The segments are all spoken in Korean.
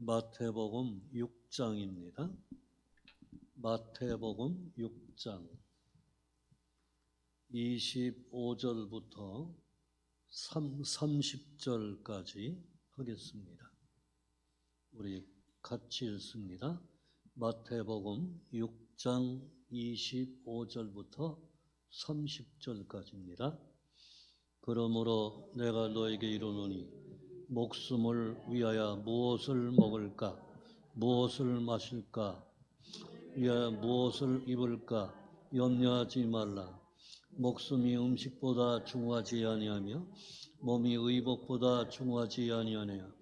마태복음 6장입니다. 마태복음 6장 25절부터 30절까지 하겠습니다. 우리 같이 읽습니다. 마태복음 6장 25절부터 30절까지입니다. 그러므로 내가 너에게 이르노니 목숨을 위하여 무엇을 먹을까, 무엇을 마실까, 위하여 무엇을 입을까 염려하지 말라. 목숨이 음식보다 중하지 아니하며 몸이 의복보다 중하지 아니하냐.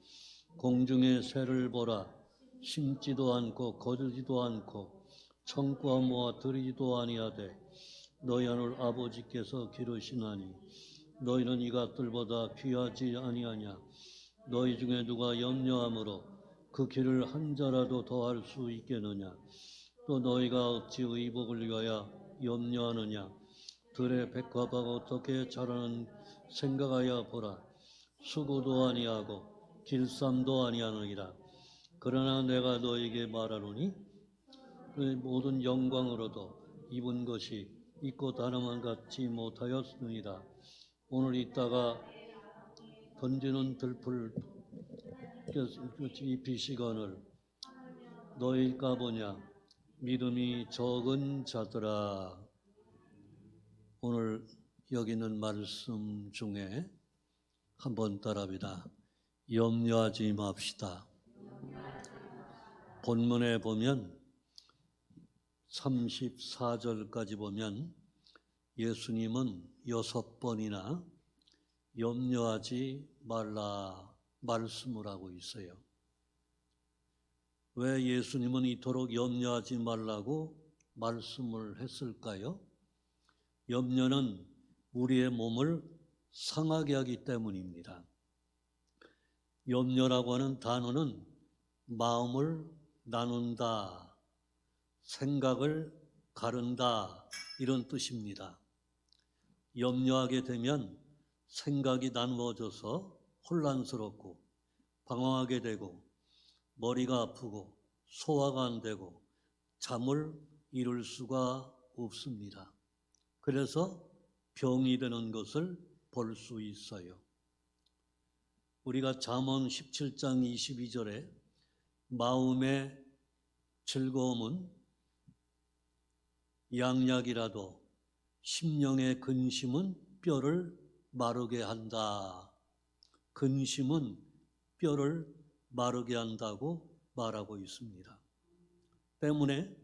공중의 새를 보라. 심지도 않고 거두지도 않고 청구하 모아 들이지도 아니하되 너희 하늘 아버지께서 기르시나니 너희는 이것들보다 귀하지 아니하냐. 너희 중에 누가 염려함으로 그 길을 한 자라도 더할 수 있겠느냐. 또 너희가 어찌 의복을 위하여 염려하느냐. 들의 백합화가 어떻게 자라는 생각하여 보라. 수고도 아니하고 길쌈도 아니하느니라. 그러나 내가 너희에게 말하노니 그 모든 영광으로도 입은 것이 있고 다름한 갖지 못하였느니라. 오늘 있다가 던지는 들풀 입히시거늘 너희일까 보냐. 믿음이 적은 자들아. 오늘 여기 있는 말씀 중에 한번 따라합니다. 염려하지 맙시다. 본문에 보면 34절까지 보면 예수님은 6번이나 염려하지 말라 말씀을 하고 있어요. 왜 예수님은 이토록 염려하지 말라고 말씀을 했을까요? 염려는 우리의 몸을 상하게 하기 때문입니다. 염려라고 하는 단어는 마음을 나눈다, 생각을 가른다 이런 뜻입니다. 염려하게 되면 생각이 나누어져서 혼란스럽고 방황하게 되고 머리가 아프고 소화가 안 되고 잠을 이룰 수가 없습니다. 그래서 병이 되는 것을 볼 수 있어요. 우리가 잠언 17장 22절에 마음의 즐거움은 양약이라도 심령의 근심은 뼈를 마르게 한다. 근심은 뼈를 마르게 한다고 말하고 있습니다. 때문에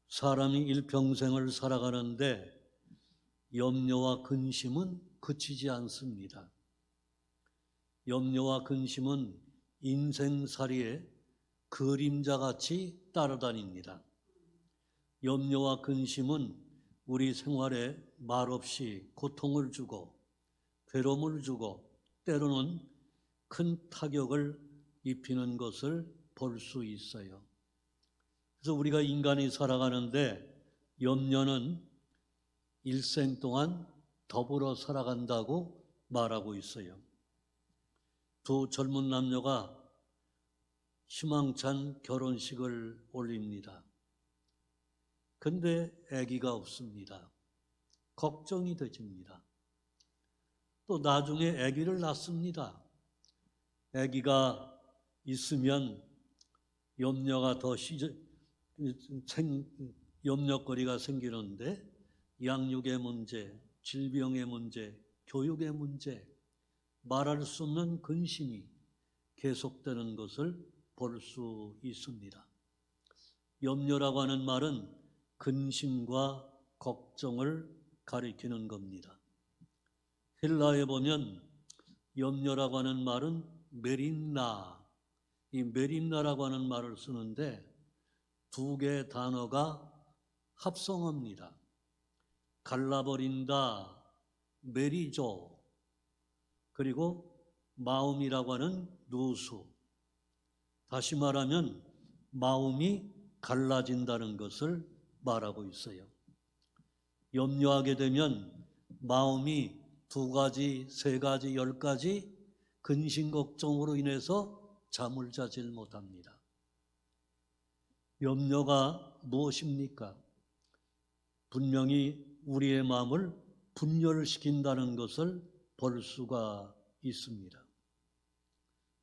사람이 일평생을 살아가는데 염려와 근심은 그치지 않습니다. 염려와 근심은 인생살이의 그림자같이 따라다닙니다. 염려와 근심은 우리 생활에 말없이 고통을 주고 괴로움을 주고 때로는 큰 타격을 입히는 것을 볼 수 있어요. 그래서 우리가 인간이 살아가는데 염려는 일생 동안 더불어 살아간다고 말하고 있어요. 두 젊은 남녀가 희망찬 결혼식을 올립니다. 근데 아기가 없습니다. 걱정이 되집니다. 또 나중에 아기를 낳습니다. 아기가 있으면 염려가 더 염려거리가 생기는데 양육의 문제, 질병의 문제, 교육의 문제, 말할 수 없는 근심이 계속되는 것을 볼 수 있습니다. 염려라고 하는 말은 근심과 걱정을 가리키는 겁니다. 헬라어에 보면 염려라고 하는 말은 메림나, 이 메림나라고 하는 말을 쓰는데 두 개의 단어가 합성합니다. 갈라버린다, 메리조, 그리고 마음이라고 하는 누수. 다시 말하면 마음이 갈라진다는 것을 말하고 있어요. 염려하게 되면 마음이 2가지, 3가지, 10가지 근심 걱정으로 인해서 잠을 자질 못합니다. 염려가 무엇입니까? 분명히 우리의 마음을 분열시킨다는 것을 볼 수가 있습니다.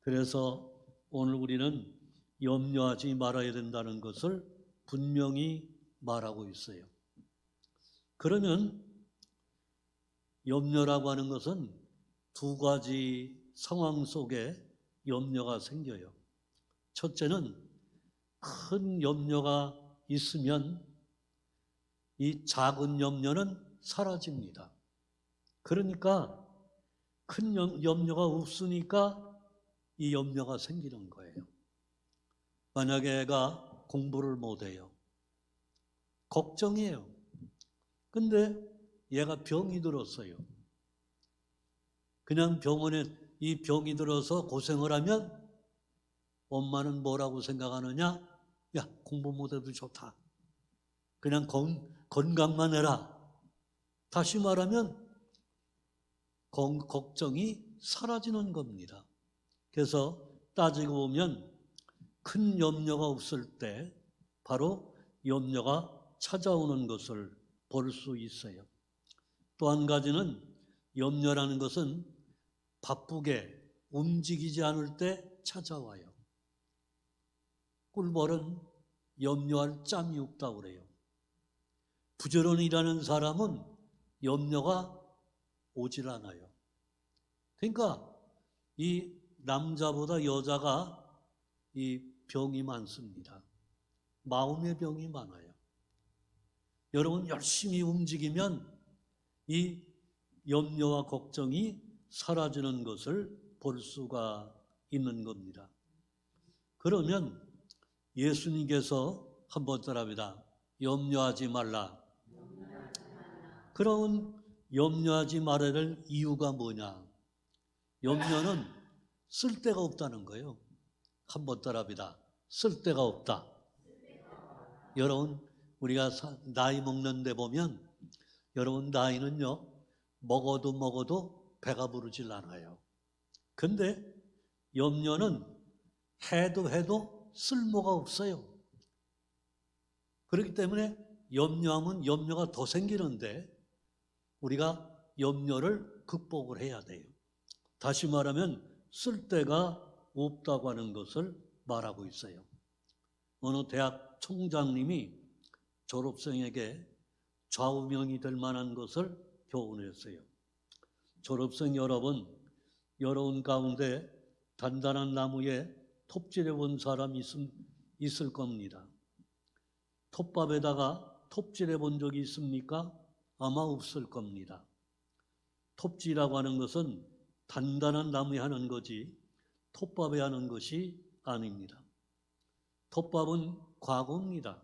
그래서 오늘 우리는 염려하지 말아야 된다는 것을 분명히 말하고 있어요. 그러면 염려라고 하는 것은 두 가지 상황 속에 염려가 생겨요. 첫째는 큰 염려가 있으면 이 작은 염려는 사라집니다. 그러니까 큰 염려가 없으니까 이 염려가 생기는 거예요. 만약에 애가 공부를 못해요. 걱정해요. 근데 얘가 병이 들었어요. 그냥 병원에 이 병이 들어서 고생을 하면 엄마는 뭐라고 생각하느냐? 야, 공부 못해도 좋다. 그냥 건강만 해라. 다시 말하면 걱정이 사라지는 겁니다. 그래서 따지고 보면 큰 염려가 없을 때 바로 염려가 찾아오는 것을 볼 수 있어요. 또 한 가지는 염려라는 것은 바쁘게 움직이지 않을 때 찾아와요. 꿀벌은 염려할 짬이 없다고 그래요. 부지런히 일하는 사람은 염려가 오질 않아요. 그러니까 이 남자보다 여자가 이 병이 많습니다. 마음의 병이 많아요. 여러분 열심히 움직이면 이 염려와 걱정이 사라지는 것을 볼 수가 있는 겁니다. 그러면 예수님께서 한번 따라합니다. 염려하지 말라. 그러면 염려하지 말아야 될 이유가 뭐냐? 염려는 쓸데가 없다는 거예요. 한번 따라합니다. 쓸데가 없다. 여러분 우리가 나이 먹는 데 보면 여러분 나이는요 먹어도 배가 부르질 않아요. 근데 염려는 해도 쓸모가 없어요. 그렇기 때문에 염려하면 염려가 더 생기는데 우리가 염려를 극복을 해야 돼요. 다시 말하면 쓸데가 없다고 하는 것을 말하고 있어요. 어느 대학 총장님이 졸업생에게 좌우명이 될 만한 것을 교훈했어요. 졸업생 여러분 가운데 단단한 나무에 톱질해 본 사람이 있을 겁니다. 톱밥에다가 톱질해 본 적이 있습니까? 아마 없을 겁니다. 톱질이라고 하는 것은 단단한 나무에 하는 거지 톱밥에 하는 것이 아닙니다. 톱밥은 과거입니다.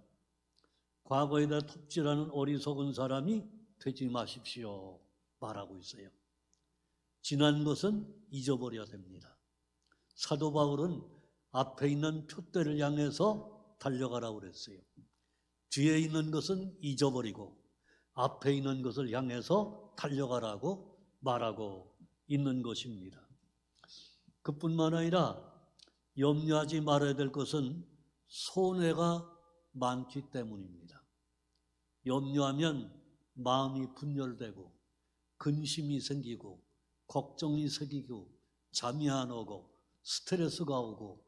과거에다 톱질하는 어리석은 사람이 되지 마십시오 말하고 있어요. 지난 것은 잊어버려야 됩니다. 사도 바울은 앞에 있는 표대를 향해서 달려가라고 그랬어요. 뒤에 있는 것은 잊어버리고 앞에 있는 것을 향해서 달려가라고 말하고 있는 것입니다. 그뿐만 아니라 염려하지 말아야 될 것은 손해가 많기 때문입니다. 염려하면 마음이 분열되고 근심이 생기고 걱정이 생기고 잠이 안 오고 스트레스가 오고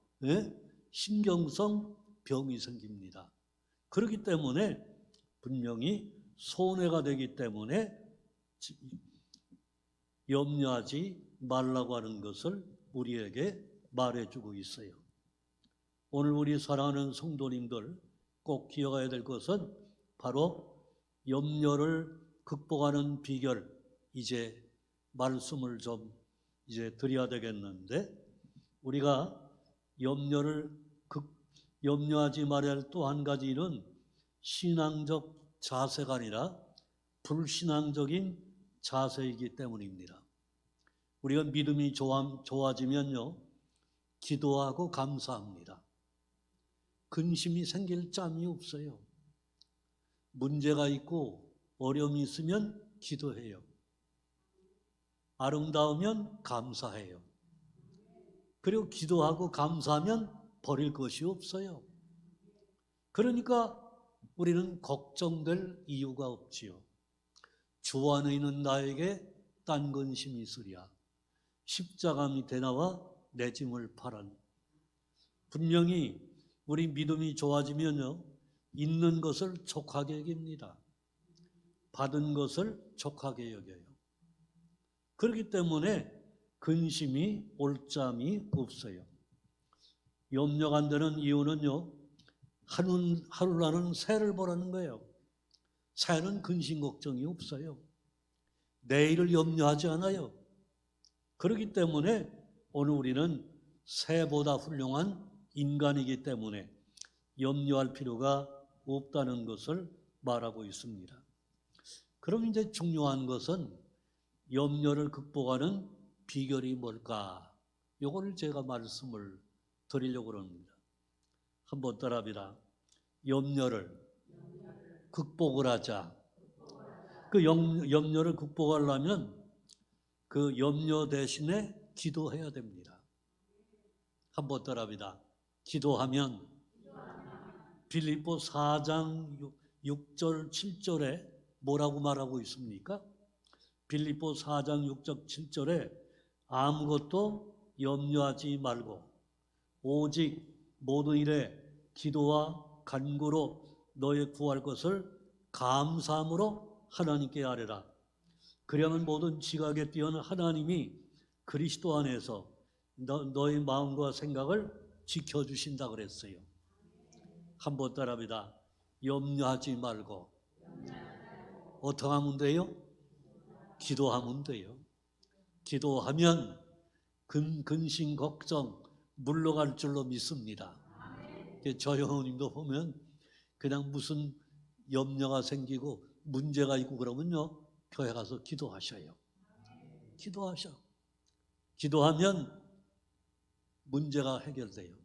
신경성 병이 생깁니다. 그렇기 때문에 분명히 손해가 되기 때문에 염려하지 말라고 하는 것을 우리에게 말해주고 있어요. 오늘 우리 사랑하는 성도님들 꼭 기억해야 될 것은 바로 염려를 극복하는 비결, 이제 말씀을 좀 이제 드려야 되겠는데, 우리가 염려하지 말아야 할 또 한 가지 일은 신앙적 자세가 아니라 불신앙적인 자세이기 때문입니다. 우리가 믿음이 좋아지면요, 기도하고 감사합니다. 근심이 생길 짬이 없어요. 문제가 있고 어려움이 있으면 기도해요. 아름다우면 감사해요. 그리고 기도하고 감사하면 버릴 것이 없어요. 그러니까 우리는 걱정될 이유가 없지요. 주 안에 있는 나에게 딴 근심이 있으랴. 십자가 밑에 나와 내 짐을 팔았. 분명히 우리 믿음이 좋아지면요, 있는 것을 족하게 여깁니다. 받은 것을 족하게 여겨요. 그렇기 때문에 근심이 올 잠이 없어요. 염려가 안 되는 이유는요, 하루라는 새를 보라는 거예요. 새는 근심 걱정이 없어요. 내일을 염려하지 않아요. 그렇기 때문에 오늘 우리는 새보다 훌륭한 인간이기 때문에 염려할 필요가 없다는 것을 말하고 있습니다. 그럼 이제 중요한 것은 염려를 극복하는 비결이 뭘까? 이걸 제가 말씀을 드리려고 합니다. 한번 따라합니다. 염려를 극복을 하자. 그 염려를 극복하려면 그 염려 대신에 기도해야 됩니다. 한번 따라합니다. 기도하면 빌립보 4장 6절 7절에 뭐라고 말하고 있습니까? 빌립보 4장 6절 7절에 아무것도 염려하지 말고 오직 모든 일에 기도와 간구로 너의 구할 것을 감사함으로 하나님께 아뢰라. 그러면 모든 지각에 뛰어난 하나님이 그리스도 안에서 너의 마음과 생각을 지켜주신다 그랬어요. 한번 따라합니다. 염려하지 말고 어떻게 하면 돼요? 기도하면 돼요. 기도하면 근심 걱정 물러갈 줄로 믿습니다. 저희 어머님도 보면 그냥 무슨 염려가 생기고 문제가 있고 그러면요, 교회 가서 기도하셔요. 기도하셔. 기도하면 문제가 해결돼요.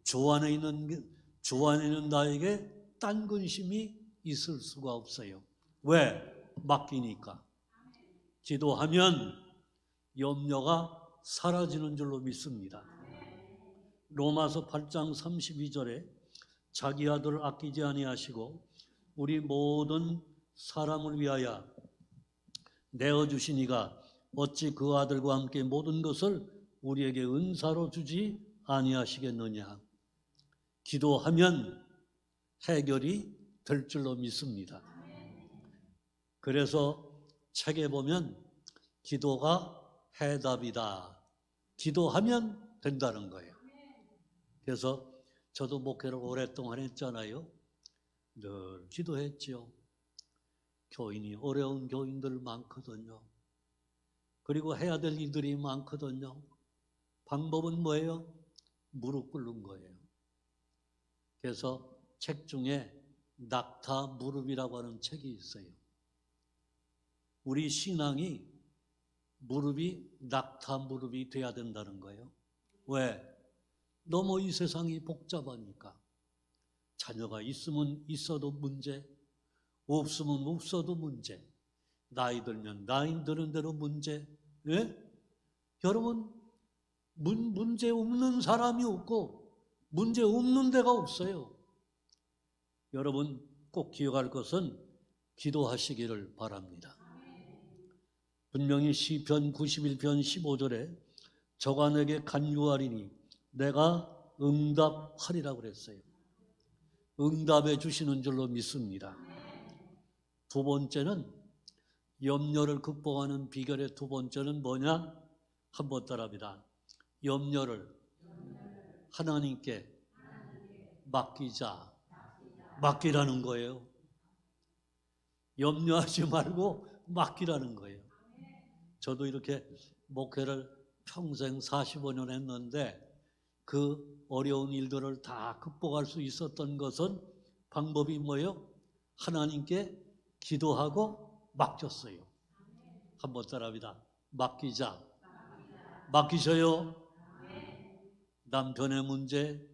주 안에 있는 나에게 딴 근심이 있을 수가 없어요. 왜? 맡기니까. 기도하면 염려가 사라지는 줄로 믿습니다. 로마서 8장 32절에 자기 아들을 아끼지 아니하시고 우리 모든 사람을 위하여 내어주신 이가 어찌 그 아들과 함께 모든 것을 우리에게 은사로 주지 아니하시겠느냐. 기도하면 해결이 될 줄로 믿습니다. 그래서 책에 보면 기도가 해답이다. 기도하면 된다는 거예요. 그래서 저도 목회를 오랫동안 했잖아요. 늘 기도했죠. 교인이 어려운 교인들 많거든요. 그리고 해야 될 일들이 많거든요. 방법은 뭐예요? 무릎 꿇는 거예요. 그래서 책 중에 낙타 무릎이라고 하는 책이 있어요. 우리 신앙이 무릎이 낙타 무릎이 돼야 된다는 거예요. 왜? 너무 이 세상이 복잡하니까. 자녀가 있으면 있어도 문제, 없으면 없어도 문제, 나이 들면 나이 드는 대로 문제. 예? 여러분, 문제 없는 사람이 없고 문제 없는 데가 없어요. 여러분 꼭 기억할 것은 기도하시기를 바랍니다. 분명히 시편 91편 15절에 저가 내게 간구하리니 내가 응답하리라고 그랬어요. 응답해 주시는 줄로 믿습니다. 두 번째는 염려를 극복하는 비결의 두 번째는 뭐냐? 한번 따라합니다. 염려를 하나님께 맡기자. 맡기라는 거예요. 염려하지 말고 맡기라는 거예요. 저도 이렇게 목회를 평생 45년 했는데 그 어려운 일들을 다 극복할 수 있었던 것은 방법이 뭐예요? 하나님께 기도하고 맡겼어요. 한번 따라합니다. 맡기자. 맡기셔요. 남편의 문제,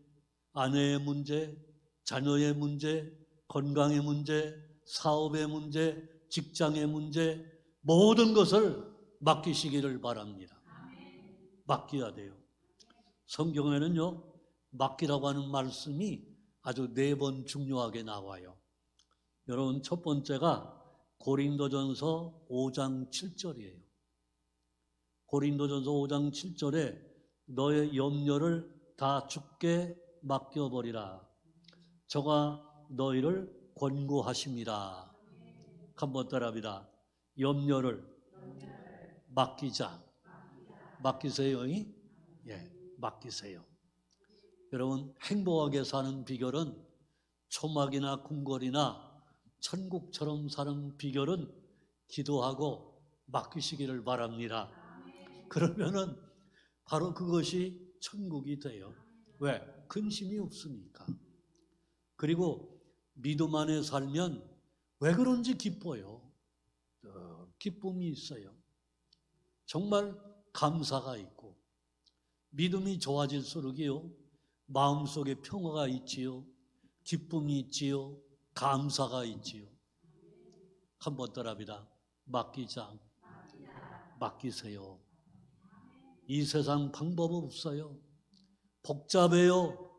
아내의 문제, 자녀의 문제, 건강의 문제, 사업의 문제, 직장의 문제, 모든 것을 맡기시기를 바랍니다. 맡겨야 돼요. 성경에는요, 맡기라고 하는 말씀이 아주 4번 중요하게 나와요. 여러분, 첫 번째가 고린도전서 5장 7절이에요. 고린도전서 5장 7절에 너의 염려를 다 주께 맡겨버리라. 저가 너희를 권고하심이라. 한번 따라합니다. 염려를 맡기자. 맡기세요. 예, 맡기세요. 여러분, 행복하게 사는 비결은 초막이나 궁궐이나 천국처럼 사는 비결은 기도하고 맡기시기를 바랍니다. 그러면은 바로 그것이 천국이 돼요. 왜? 근심이 없으니까. 그리고 믿음 안에 살면 왜 그런지 기뻐요. 기쁨이 있어요. 정말 감사가 있고 믿음이 좋아질수록이요, 마음속에 평화가 있지요, 기쁨이 있지요, 감사가 있지요. 한번 따라합니다. 맡기자. 맡기세요. 이 세상 방법 없어요. 복잡해요.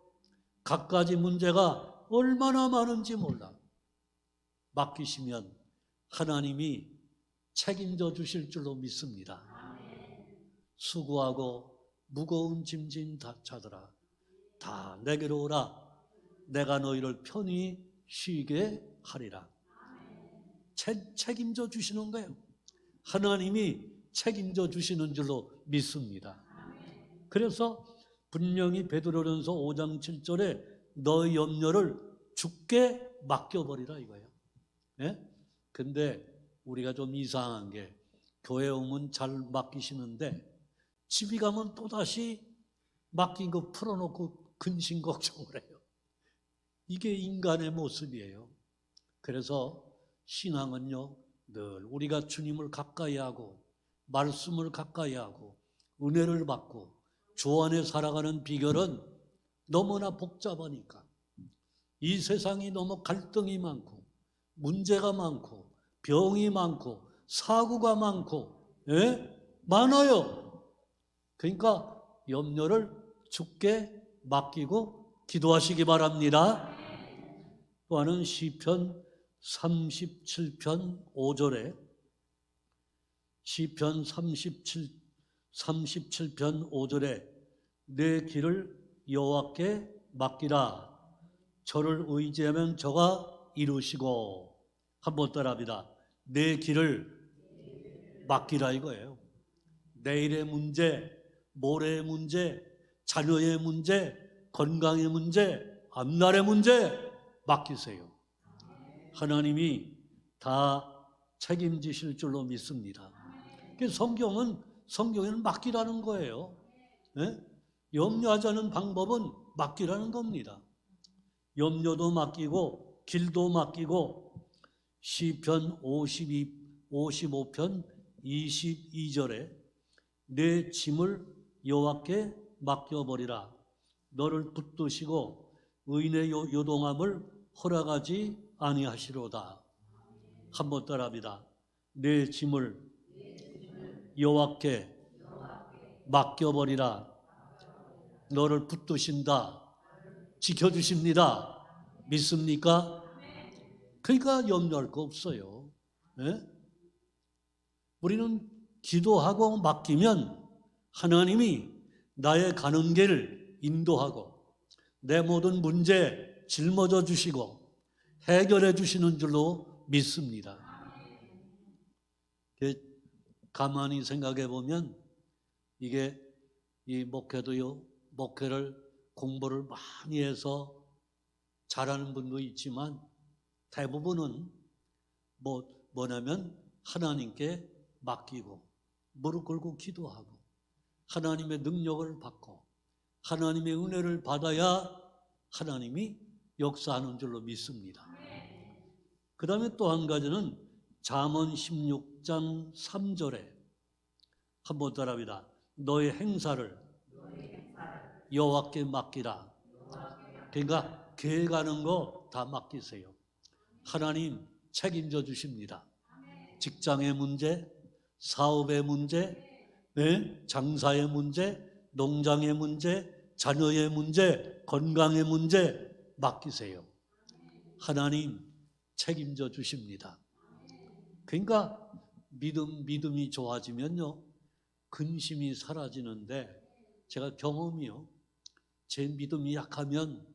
갖가지 문제가 얼마나 많은지 몰라. 맡기시면 하나님이 책임져 주실 줄로 믿습니다. 수고하고 무거운 짐진 자들아, 다 내게로 오라. 내가 너희를 편히 쉬게 하리라. 책임져 주시는 거예요. 하나님이 책임져 주시는 줄로 믿습니다. 그래서 분명히 베드로전서 5장 7절에 너의 염려를 주께 맡겨버리라 이거예요. 예? 근데 우리가 좀 이상한 게, 교회 오면 잘 맡기시는데 집에 가면 또다시 맡긴 거 풀어놓고 근심 걱정을 해요. 이게 인간의 모습이에요. 그래서 신앙은요, 늘 우리가 주님을 가까이 하고 말씀을 가까이 하고 은혜를 받고 주 안에 살아가는 비결은 너무나 복잡하니까, 이 세상이 너무 갈등이 많고 문제가 많고 병이 많고 사고가 많고, 많아요. 그러니까 염려를 주께 맡기고 기도하시기 바랍니다. 또 하나는 시편 37편 5절에 시편 37편 5절에 내 길을 여호와께 맡기라. 저를 의지하면 저가 이루시고. 한번 따라합니다. 내 길을 맡기라 이거예요. 내일의 문제, 모레의 문제, 자녀의 문제, 건강의 문제, 앞날의 문제 맡기세요. 하나님이 다 책임지실 줄로 믿습니다. 성경에는 맡기라는 거예요. 염려하자는 방법은 맡기라는 겁니다. 염려도 맡기고 길도 맡기고. 시편 55편 22절에 내 짐을 여호와께 맡겨버리라. 너를 붙드시고 의인의 요동함을 허락하지 아니하시로다. 한번 따라합니다. 내 짐을 여호와께 맡겨버리라. 너를 붙드신다. 지켜주십니다. 믿습니까? 그러니까 염려할 거 없어요. 우리는 기도하고 맡기면 하나님이 나의 가는 길을 인도하고 내 모든 문제 짊어져 주시고 해결해 주시는 줄로 믿습니다. 가만히 생각해 보면 이게 이 목회도요, 목회를 공부를 많이 해서 잘하는 분도 있지만 대부분은 뭐냐면 하나님께 맡기고 무릎 꿇고 기도하고 하나님의 능력을 받고 하나님의 은혜를 받아야 하나님이 역사하는 줄로 믿습니다. 그 다음에 또 한 가지는 잠언 16장 3절에 한번 따라합니다. 너의 행사를 여호와께 맡기라. 그러니까 계획하는 거 다 맡기세요. 하나님 책임져 주십니다. 직장의 문제, 사업의 문제, 장사의 문제, 농장의 문제, 자녀의 문제, 건강의 문제 맡기세요. 하나님 책임져 주십니다. 그러니까 믿음이 좋아지면요, 근심이 사라지는데, 제가 경험이요, 제 믿음이 약하면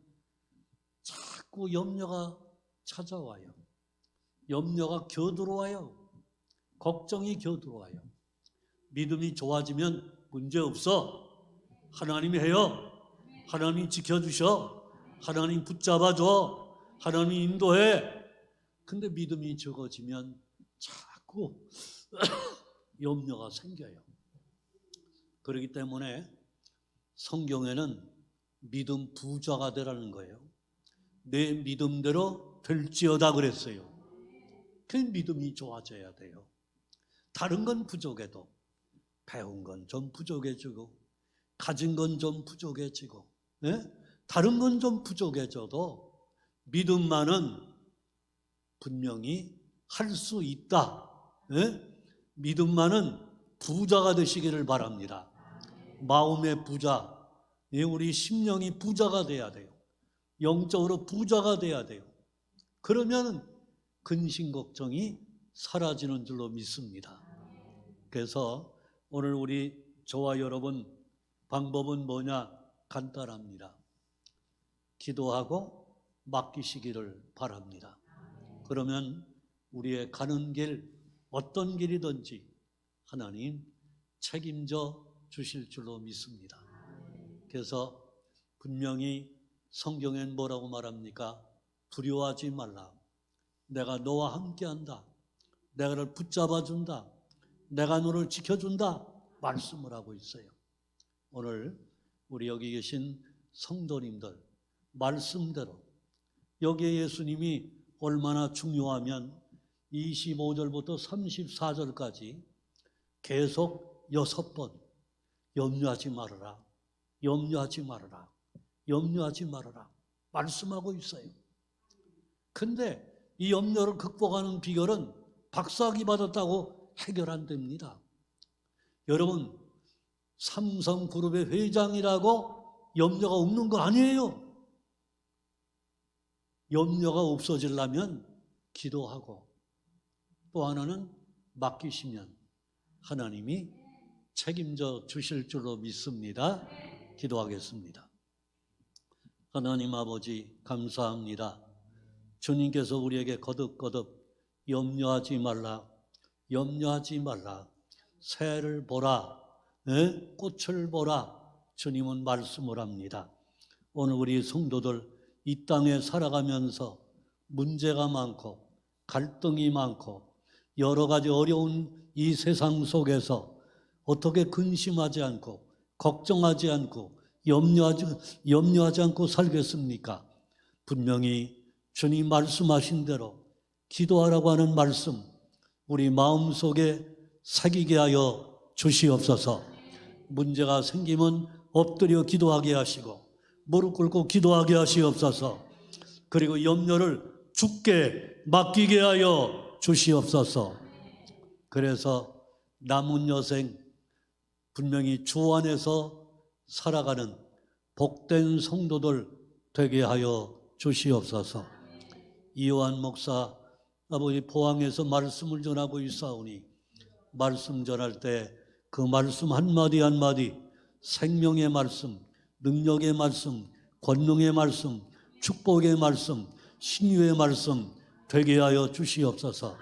자꾸 염려가 찾아와요. 염려가 겨들어와요. 걱정이 겨들어와요. 믿음이 좋아지면 문제 없어. 하나님이 해요. 하나님이 지켜주셔. 하나님 붙잡아줘. 하나님이 인도해. 근데 믿음이 적어지면 자꾸 염려가 생겨요. 그렇기 때문에 성경에는 믿음 부자가 되라는 거예요. 내 믿음대로 될지어다 그랬어요. 그 믿음이 좋아져야 돼요. 다른 건 부족해도, 배운 건 좀 부족해지고, 가진 건 좀 부족해지고, 다른 건 좀 부족해져도 믿음만은 분명히 할 수 있다. 믿음만은 부자가 되시기를 바랍니다. 마음의 부자, 우리 심령이 부자가 돼야 돼요. 영적으로 부자가 돼야 돼요. 그러면 근심 걱정이 사라지는 줄로 믿습니다. 그래서 오늘 저와 여러분 방법은 뭐냐? 간단합니다. 기도하고 맡기시기를 바랍니다. 그러면 우리의 가는 길, 어떤 길이든지 하나님 책임져 주실 줄로 믿습니다. 그래서 분명히 성경엔 뭐라고 말합니까? 두려워하지 말라. 내가 너와 함께한다. 내가 너를 붙잡아준다. 내가 너를 지켜준다. 말씀을 하고 있어요. 오늘 우리 여기 계신 성도님들 말씀대로, 여기에 예수님이 얼마나 중요하면 25절부터 34절까지 계속 6번 염려하지 말아라, 염려하지 말아라, 염려하지 말아라 말씀하고 있어요. 근데 이 염려를 극복하는 비결은 박사학위 받았다고 해결 안 됩니다. 여러분, 삼성그룹의 회장이라고 염려가 없는 거 아니에요. 염려가 없어지려면 기도하고, 또 하나는 맡기시면 하나님이 책임져 주실 줄로 믿습니다. 기도하겠습니다. 하나님 아버지 감사합니다. 주님께서 우리에게 거듭거듭 염려하지 말라, 염려하지 말라, 새를 보라, 꽃을 보라, 주님은 말씀을 합니다. 오늘 우리 성도들 이 땅에 살아가면서 문제가 많고 갈등이 많고 여러 가지 어려운 이 세상 속에서 어떻게 근심하지 않고 걱정하지 않고 염려하지 않고 살겠습니까? 분명히 주님 말씀하신 대로 기도하라고 하는 말씀 우리 마음속에 새기게 하여 주시옵소서. 문제가 생기면 엎드려 기도하게 하시고 무릎 꿇고 기도하게 하시옵소서. 그리고 염려를 주께 맡기게 하여 주시옵소서. 그래서 남은 여생 분명히 주 안에서 살아가는 복된 성도들 되게 하여 주시옵소서. 이요한 목사 아버지 포항에서 말씀을 전하고 있사오니 말씀 전할 때 그 말씀 한마디 한마디 생명의 말씀, 능력의 말씀, 권능의 말씀, 축복의 말씀, 신유의 말씀 되게 하여 주시옵소서.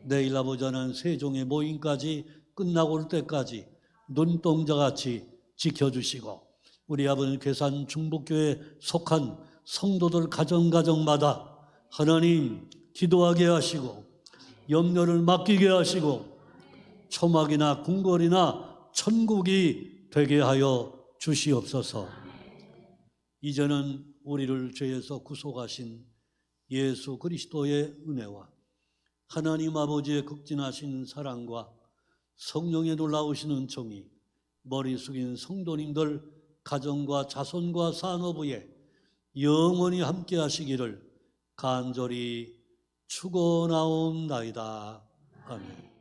내일 아버지 하는 세종의 모임까지 끝나고 올 때까지 눈동자같이 지켜주시고 우리 아버지 괴산 중복교회에 속한 성도들 가정마다 하나님 기도하게 하시고 염려를 맡기게 하시고 초막이나 궁궐이나 천국이 되게 하여 주시옵소서. 이제는 우리를 죄에서 구속하신 예수 그리스도의 은혜와 하나님 아버지의 극진하신 사랑과 성령의 놀라우신 은총이 머리 숙인 성도님들 가정과 자손과 산업에 영원히 함께 하시기를 간절히 축원하옵나이다. 아멘.